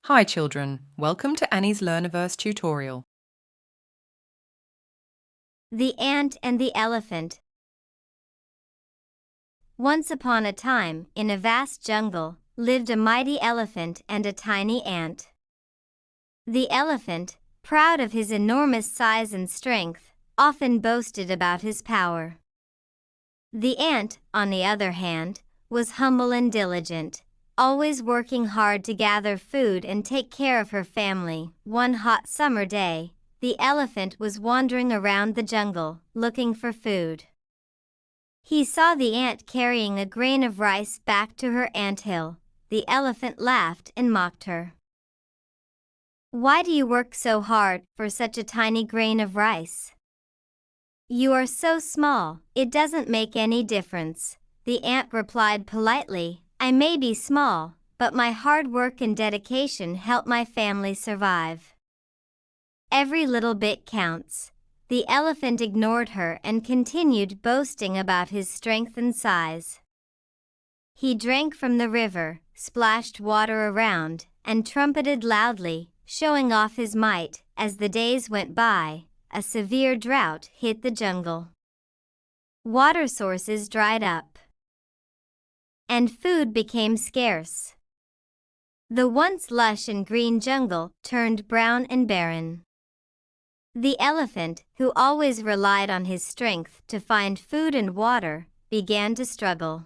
Hi children, welcome to Annie's Learniverse tutorial. The Ant and the Elephant. Once upon a time, in a vast jungle, lived a mighty elephant and a tiny ant. The elephant, proud of his enormous size and strength, often boasted about his power. The ant, on the other hand, was humble and diligent, always working hard to gather food and take care of her family. One hot summer day, the elephant was wandering around the jungle, looking for food. He saw the ant carrying a grain of rice back to her anthill. The elephant laughed and mocked her. "Why do you work so hard for such a tiny grain of rice? You are so small, it doesn't make any difference." The ant replied politely, "I may be small, but my hard work and dedication help my family survive. Every little bit counts." The elephant ignored her and continued boasting about his strength and size. He drank from the river, splashed water around, and trumpeted loudly, showing off his might. As the days went by, a severe drought hit the jungle. Water sources dried up, and food became scarce. The once lush and green jungle turned brown and barren. The elephant, who always relied on his strength to find food and water, began to struggle.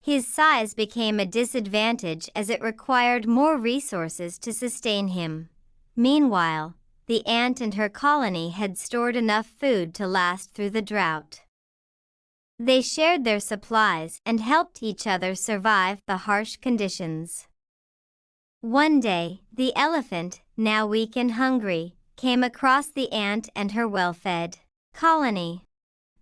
His size became a disadvantage as it required more resources to sustain him. Meanwhile, the ant and her colony had stored enough food to last through the drought. They shared their supplies and helped each other survive the harsh conditions. One day, the elephant, now weak and hungry, came across the ant and her well-fed colony.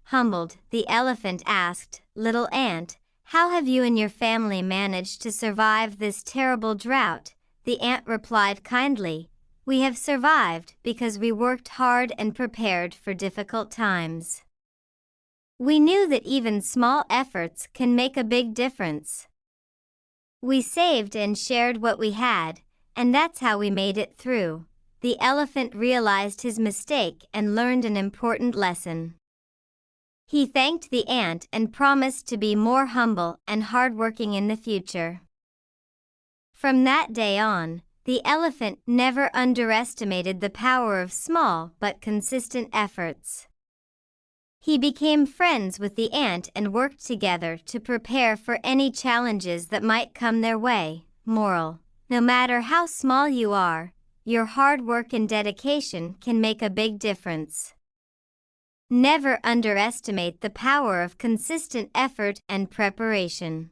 Humbled, the elephant asked, "Little ant, how have you and your family managed to survive this terrible drought?" The ant replied kindly, "We have survived because we worked hard and prepared for difficult times. We knew that even small efforts can make a big difference. We saved and shared what we had, and that's how we made it through." The elephant realized his mistake and learned an important lesson. He thanked the ant and promised to be more humble and hardworking in the future. From that day on, the elephant never underestimated the power of small but consistent efforts. He became friends with the ant and worked together to prepare for any challenges that might come their way. Moral: no matter how small you are, your hard work and dedication can make a big difference. Never underestimate the power of consistent effort and preparation.